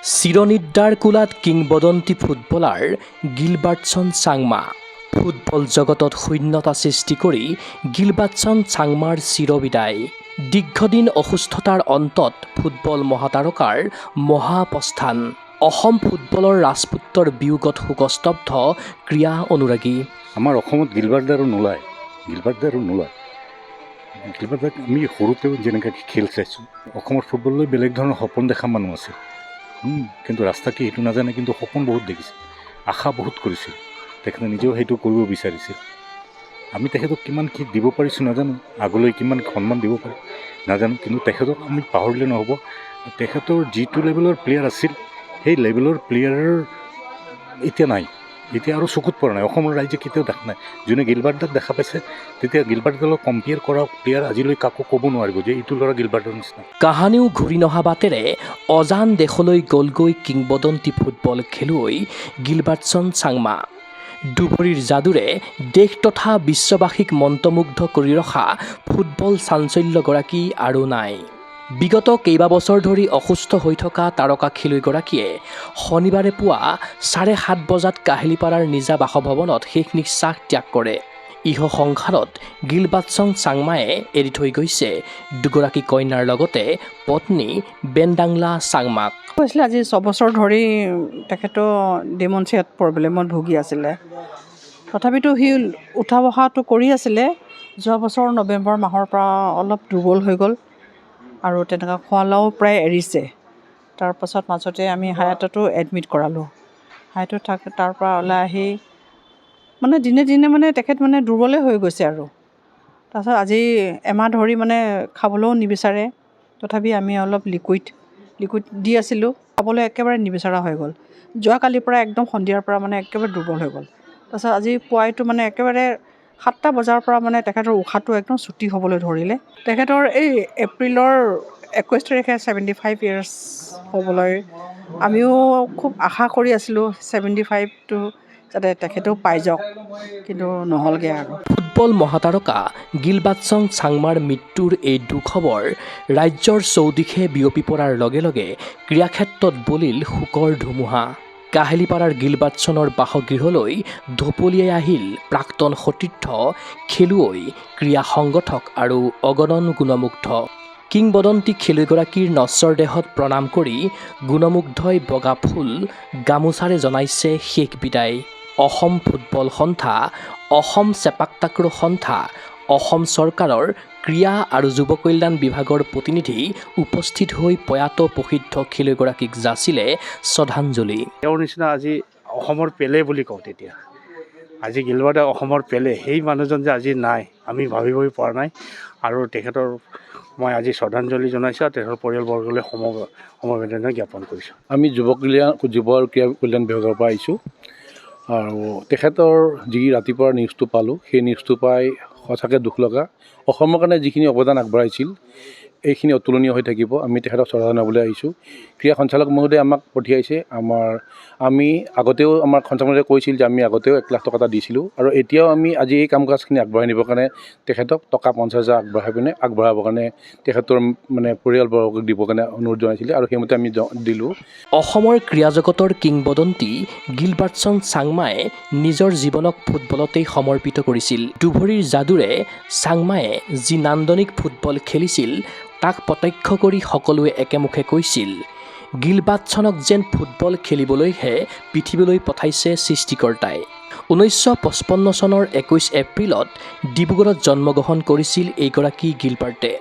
চিৰনিদ্ৰাৰ কোলাত কিংবদন্তি footballer Gilbertson Changma. Football জগতত শূন্যতা সৃষ্টি কৰি গিলবাৰ্টছন চাংমাৰ চিৰবিদায়। দীৰ্ঘদিন অসুস্থতাৰ অন্তত ফুটবল মহাতাৰকাৰ মহাপ্ৰস্থান। অসম ফুটবলৰ ৰাজপুতৰ বিয়োগত শোকস্তব্ধ ক্ৰীড়া অনুৰাগী। আমাৰ অসমত গিলবাৰ্ট আৰু নোলায়। গিলবাৰ্ট আমি সৰুতেও যেনেকৈ খেল চাইছোঁ, অসমৰ ফুটবললৈ বেলেগ ধৰণৰ সপোন দেখা মানুহ আছে, কিন্তু ৰাস্তা কি সেইটো নাজানে, কিন্তু সপোন বহুত দেখিছে, আশা বহুত কৰিছিল, তেখেতে নিজেও সেইটো কৰিব বিচাৰিছিল। আমি তেখেতক কিমান কি দিব পাৰিছোঁ নাজানো, আগলৈ কিমান সন্মান দিব পাৰোঁ নাজানো, কিন্তু তেখেতক আমি পাহৰিলে নহ'ব। তেখেতৰ যিটো লেভেলৰ প্লেয়াৰ আছিল, সেই লেভেলৰ প্লেয়াৰ এতিয়া নাই, এতিয়া আৰু চকুত পৰা নাই। অসমৰ ৰাইজে কেতিয়াও দেখা নাই। যোনে গিলবাৰ্টক দেখা পাইছে, তেতিয়া গিলবাৰ্টৰ লগত কম্পেয়াৰ কৰা প্লেয়াৰ আজিলৈ কাকো ক'ব নোৱাৰিব যে এইটো ল'ৰা গিলবাৰ্টৰ নিচিনা। কাহানিও ঘূৰি নহা বাটেৰে অজান দেশলৈ গ'লগৈ কিংবদন্তি ফুটবল খেলুৱৈ গিলবাৰ্টছন চাংমা। দুভৰিৰ যাদুৰে দেশ তথা বিশ্ববাসীক মন্ত্ৰমুগ্ধ কৰি ৰখা ফুটবল চাঞ্চল্যগৰাকী আৰু নাই। বিগত কেইবাবছৰ ধৰি অসুস্থ হৈ থকা তাৰকা খেলুৱৈগৰাকীয়ে শনিবাৰে পুৱা 7:30 বজাত কাহিলীপাৰাৰ নিজা বাসভৱনত শেষ নিশ্বাস ত্যাগ কৰে। ইহ সংসাৰত গিলবাৰ্টছন চাংমায়ে এৰি থৈ গৈছে দুগৰাকী কন্যাৰ লগতে পত্নী বেনডাংলা চাংমাক। কৈছিলে আজি 6 বছৰ ধৰি তেখেতো ডিমনচিয়াত প্ৰব্লেমত ভুগি আছিলে। তথাপিতো সি উঠা বহাটো কৰি আছিলে। যোৱা বছৰ নৱেম্বৰ মাহৰ পৰা অলপ দুৰ্বল হৈ গ'ল আৰু তেনেকুৱা খোৱা লোৱাও প্ৰায় এৰিছে। তাৰপাছত মাজতে আমি হায়াততো এডমিট কৰালোঁ। হায়াতত তাৰ পৰা ওলাই আহি মানে দিনে দিনে মানে তেখেত মানে দুৰ্বলেই হৈ গৈছে আৰু। তাৰপাছত আজি এমাহ ধৰি মানে খাবলৈও নিবিচাৰে। তথাপি আমি অলপ লিকুইড দি আছিলোঁ, খাবলৈ একেবাৰে নিবিচৰা হৈ গ'ল। যোৱাকালিৰ পৰা একদম সন্ধিয়াৰ পৰা মানে একেবাৰে দুৰ্বল হৈ গ'ল। তাৰপাছত আজি পুৱাইটো মানে একেবাৰে 7টা বজাৰ পৰা মানে তেখেতৰ উশাহটো একদম ছুটি হ'বলৈ ধৰিলে। তেখেতৰ এই এপ্ৰিলৰ 21 তাৰিখে 75 ইয়াৰ্ছ হ'বলৈ আমিও খুব আশা কৰি আছিলোঁ 75টো যাতে তেখেতেও পাই যাওক, কিন্তু নহ'লগৈ আৰু। ফুটবল মহাতাৰকা গিলবাৰ্টছন চাংমাৰ মৃত্যুৰ এই দুখবৰ ৰাজ্যৰ চৌদিশে বিয়পি পৰাৰ লগে লগে ক্ৰীড়াক্ষেত্ৰত বলিল শোকৰ ধুমুহা। কাহিলীপাৰাৰ গিলবাৰ্টছনৰ বাসগৃহলৈ ঢপলিয়াই আহিল প্ৰাক্তন সতীৰ্থ, খেলুৱৈ, ক্ৰীড়া সংগঠক আৰু অগণন গুণমুগ্ধ। কিংবদন্তি খেলুৱৈগৰাকীৰ নশ্বৰ দেহত প্ৰণাম কৰি গুণমুগ্ধই বগা ফুল গামোচাৰে জনাইছে শেষ বিদায়। অসম ফুটবল সন্থা, অসম চেপাক টাক্ৰ সন্থা, অসম চৰকাৰৰ ক্ৰীড়া আৰু যুৱ কল্যাণ বিভাগৰ প্ৰতিনিধি উপস্থিত হৈ প্ৰয়াত প্ৰসিদ্ধ খেলুৱৈগৰাকীক যাচিলে শ্ৰদ্ধাঞ্জলি। তেওঁৰ নিচিনা আজি অসমৰ পেলে বুলি কওঁ তেতিয়া। আজি গিলবাৰ্টে অসমৰ পেলে, সেই মানুহজন যে আজি নাই, আমি ভাবিবই পৰা নাই। আৰু তেখেতৰ মই আজি শ্ৰদ্ধাঞ্জলি জনাইছোঁ আৰু তেখেতৰ পৰিয়ালবৰ্গলৈ সমবেদনা জ্ঞাপন কৰিছোঁ। আমি যুৱ আৰু ক্ৰীড়া কল্যাণ বিভাগৰ পৰা আহিছোঁ, আৰু তেখেতৰ যি ৰাতিপুৱাৰ নিউজটো পালোঁ, সেই নিউজটো পাই সঁচাকৈ দুখ লগা। অসমৰ কাৰণে যিখিনি অৱদান আগবঢ়াইছিল, এইখিনি অতুলনীয় হৈ থাকিব। আমি তেখেতক শ্ৰদ্ধা জনাবলৈ আহিছোঁ। ক্ৰীড়া সঞ্চালক মহোদয়ে আমাক পঠিয়াইছে। আমি আগতেও আমাৰ সঞ্চালক মহোদয়ে কৈছিল যে আমি আগতেও 1 লাখ টকা এটা দিছিলোঁ, আৰু এতিয়াও আমি আজি এই কাম কাজখিনি আগবঢ়াই নিবৰ কাৰণে তেখেতক টকা 50,000 আগবঢ়াবৰ কাৰণে তেখেতৰ মানে পৰিয়ালবৰ্গক দিবৰ কাৰণে অনুৰোধ জনাইছিলে, আৰু সেইমতে আমি দিলোঁ। অসমৰ ক্ৰীড়া জগতৰ কিংবদন্তি গিলবাৰ্টছন চাংমায়ে নিজৰ জীৱনক ফুটবলতেই সমৰ্পিত কৰিছিল। দুভৰিৰ যাদুৰে চাংমায়ে যি নান্দনিক ফুটবল খেলিছিল, তাক প্ৰত্যক্ষ কৰি সকলোৱে একেমুখে কৈছিল, গিলবাৰ্টছনক যেন ফুটবল খেলিবলৈহে পৃথিৱীলৈ পঠাইছে সৃষ্টিকৰ্তাই। 1955 চনৰ 21 এপ্ৰিলত ডিব্ৰুগড়ত জন্মগ্ৰহণ কৰিছিল এইগৰাকী গিলবাৰ্টে।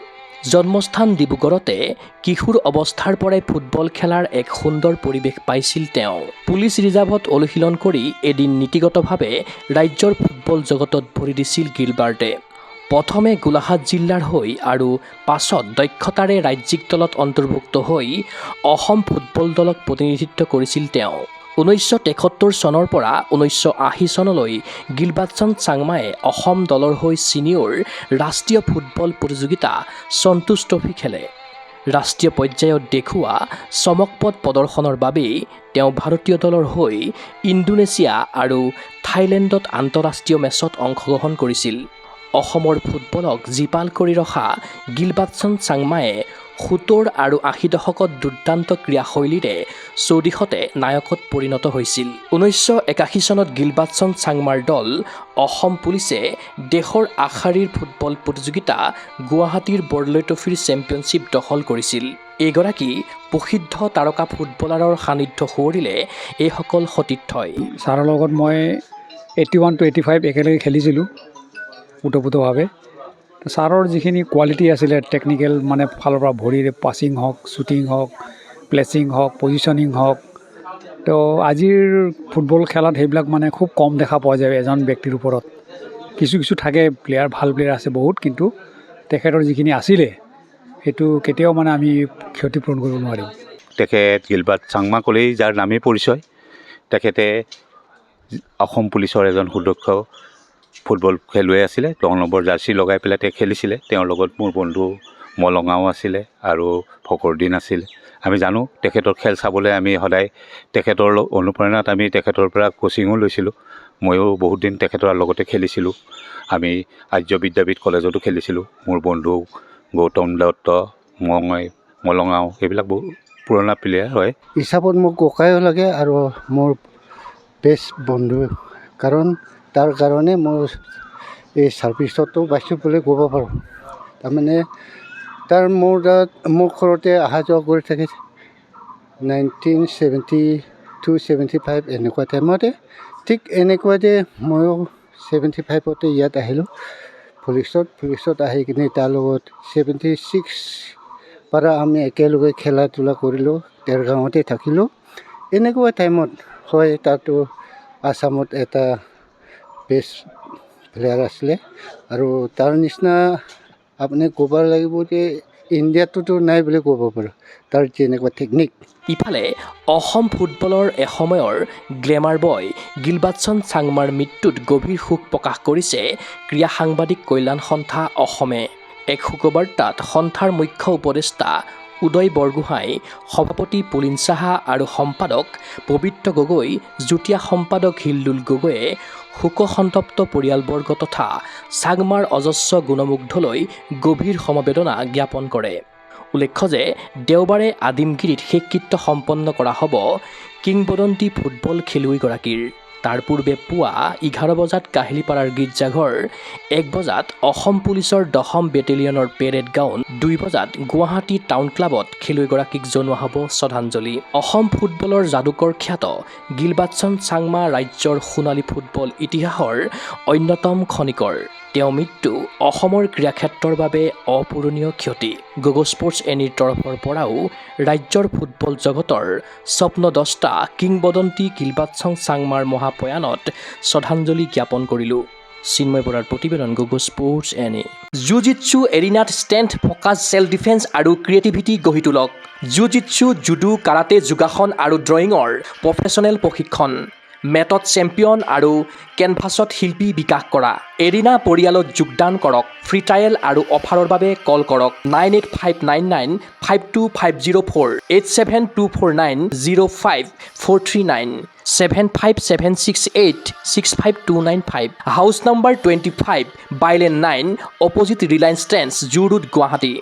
জন্মস্থান ডিব্ৰুগড়তে কিশোৰ অৱস্থাৰ পৰাই ফুটবল খেলাৰ এক সুন্দৰ পৰিৱেশ পাইছিল তেওঁ। পুলিচ ৰিজাৰ্ভত অনুশীলন কৰি এদিন নীতিগতভাৱে ৰাজ্যৰ ফুটবল জগতত ভৰি দিছিল গিলবাৰ্টে। প্ৰথমে গোলাঘাট জিলাৰ হৈ আৰু পাছত দক্ষতাৰে ৰাজ্যিক দলত অন্তৰ্ভুক্ত হৈ অসম ফুটবল দলক প্ৰতিনিধিত্ব কৰিছিল তেওঁ। 1973 চনৰ পৰা 1980 চনলৈ গিলবাৰ্টছন চাংমায়ে অসম দলৰ হৈ ছিনিয়ৰ ৰাষ্ট্ৰীয় ফুটবল প্ৰতিযোগিতা সন্তোষ ট্ৰফী খেলে। ৰাষ্ট্ৰীয় পৰ্যায়ত দেখুওৱা চমকপ্ৰদ প্ৰদৰ্শনৰ বাবেই তেওঁ ভাৰতীয় দলৰ হৈ ইণ্ডোনেছিয়া আৰু থাইলেণ্ডত আন্তঃৰাষ্ট্ৰীয় মেচত অংশগ্ৰহণ কৰিছিল। অসমৰ ফুটবলক জীপাল কৰি ৰখা গিলবাৰ্টছন চাংমায়ে 70 আৰু 80 দশকত দুৰ্দান্ত ক্ৰীড়াশৈলীৰে চৌদিশতে নায়কত পৰিণত হৈছিল। 1981 চনত গিলবাৰ্টছন চাংমাৰ দল অসম পুলিচে দেশৰ আগশাৰীৰ ফুটবল প্ৰতিযোগিতা গুৱাহাটীৰ বৰলৈ ট্ৰফিৰ চেম্পিয়নশ্বিপ দখল কৰিছিল। এইগৰাকী প্ৰসিদ্ধ তাৰকা ফুটবলাৰৰ সান্নিধ্য সোঁৱৰিলে এইসকল সতীৰ্থই। ছাৰৰ লগত মই 81 to 85 একেলগে খেলিছিলোঁ ওতপ্ৰোতভাৱে। ছাৰৰ যিখিনি কোৱালিটি আছিলে টেকনিকেল মানে ফালৰ পৰা ভৰিৰে পাছিং হওক, শ্বুটিং হওক, প্লেচিং হওক, পজিশ্যনিং হওক, তো আজিৰ ফুটবল খেলাত সেইবিলাক মানে খুব কম দেখা পোৱা যায় এজন ব্যক্তিৰ ওপৰত। কিছু থাকে প্লেয়াৰ, ভাল প্লেয়াৰ আছে বহুত, কিন্তু তেখেতৰ যিখিনি আছিলে সেইটো কেতিয়াও মানে আমি ক্ষতিপূৰণ কৰিব নোৱাৰিম। তেখেত গিলবাৰ্ট চাংমা ক'লেই যাৰ নামেই পৰিচয়। তেখেতে অসম পুলিচৰ এজন সুদক্ষ ফুটবল খেলুৱৈ আছিলে। 10 নম্বৰ জাৰ্চি লগাই পেলাই তেওঁ খেলিছিলে। তেওঁৰ লগত মোৰ বন্ধু মলঙাও আছিলে আৰু ফকৰুদ্দিন আছিলে। আমি জানো তেখেতৰ খেল চাবলৈ আমি সদায় তেখেতৰ অনুপ্ৰেৰণাত আমি তেখেতৰ পৰা কোচিঙো লৈছিলোঁ। ময়ো বহুত দিন তেখেতৰ লগতে খেলিছিলোঁ। আমি আৰ্য বিদ্যাপীঠ কলেজতো খেলিছিলোঁ। মোৰ বন্ধু গৌতম দত্ত, মই মলঙাও, এইবিলাক বহুত পুৰণা প্লেয়াৰ হয়। হিচাপত মোক ককায়ো লাগে আৰু মোৰ বেষ্ট বন্ধু, কাৰণ তাৰ কাৰণে মোৰ এই ছাৰ্ভিচতো পাইছোঁ বুলি ক'ব পাৰোঁ। তাৰমানে মোৰ ঘৰতে অহা যোৱা কৰি থাকে 1972-75 এনেকুৱা টাইমতে। ঠিক এনেকুৱাতে ময়ো 75তে ইয়াত আহিলোঁ পুলিচত আহি কিনে তাৰ লগত 76 পৰা আমি একেলগে খেলা ধূলা কৰিলোঁ, দেৰগাঁৱতে থাকিলোঁ। এনেকুৱা টাইমত হয় তাতো আছামত এটা বেষ্ট প্লেয়াৰ আছিলে আৰু তাৰ নিচিনা আপুনি ক'ব লাগিব যে ইণ্ডিয়াটোতো নাই বুলি ক'ব পাৰোঁ, তাৰ যেনেকুৱা টেকনিক। ইফালে অসম ফুটবলৰ এসময়ৰ গ্লেমাৰ বয় গিলবাৰ্টছন চাংমাৰ মৃত্যুত গভীৰ শোক প্ৰকাশ কৰিছে ক্ৰীড়া সাংবাদিক কল্যাণ সন্থা অসমে। এক শোকবাৰ্তাত সন্থাৰ মুখ্য উপদেষ্টা উদয় বৰগোহাঁই, সভাপতি পুলিন চাহা আৰু সম্পাদক পবিত্ৰ গগৈ, যুটীয়া সম্পাদক হিলদুল গগৈয়ে শোকসন্তপ্ত পৰিয়ালবৰ্গ তথা চাংমাৰ অজস্ৰ গুণমুগ্ধলৈ গভীৰ সমবেদনা জ্ঞাপন কৰে। উল্লেখ্য যে দেওবাৰে আদিমগিৰিত শেষকৃত্য সম্পন্ন কৰা হ'ব কিংবদন্তি ফুটবল খেলুৱৈগৰাকীৰ। তাৰ পূৰ্বে পুৱা 11 বজাত কাহিলীপাৰাৰ গীৰ্জাঘৰ, 1 বজাত অসম পুলিচৰ 10ম বেটেলিয়নৰ পেৰেড গ্ৰাউণ্ড, 2 বজাত গুৱাহাটী টাউন ক্লাবত খেলুৱৈগৰাকীক জনোৱা হ'ব শ্ৰদ্ধাঞ্জলি। অসম ফুটবলৰ যাদুকৰ খ্যাত গিলবাৰ্টছন চাংমা ৰাজ্যৰ সোণালী ফুটবল ইতিহাসৰ অন্যতম খনিকৰ। তেওঁৰ মৃত্যু অসমৰ ক্ৰীড়াক্ষেত্ৰৰ বাবে অপূৰণীয় ক্ষতি। গগো স্পৰ্টছ এনিৰ তৰফৰ পৰাও ৰাজ্যৰ ফুটবল জগতৰ স্বপ্নদ্ৰষ্টা কিংবদন্তি গিলবাৰ্টছন চাংমাৰ মহাপ্ৰয়াণত শ্ৰদ্ধাঞ্জলি জ্ঞাপন কৰিলোঁ। চিন্ময় বৰাৰ প্ৰতিবেদন, গগো স্পৰ্টছ এনি। জুজিটছু এৰিনাত ষ্ট্ৰেংথ, ফ'কাছ, ছেল্ফ ডিফেন্স আৰু ক্ৰিয়েটিভিটি গঢ়ি তোলক। জুজিটছু, জুডো, কাৰাটে, যোগাসন আৰু ড্ৰয়িঙৰ প্ৰফেচনেল প্ৰশিক্ষণ। মেটত চেম্পিয়ন আৰু কেনভাছত শিল্পী বিকাশ কৰা। এৰিনা পৰিয়ালত যোগদান কৰক। ফ্ৰী ট্ৰায়েল আৰু অফাৰৰ বাবে কল কৰক 9859952504, 8724905439, 75768652995, house number 25, bylane 9, opposite Reliance Trends, zoo road, Guwahati.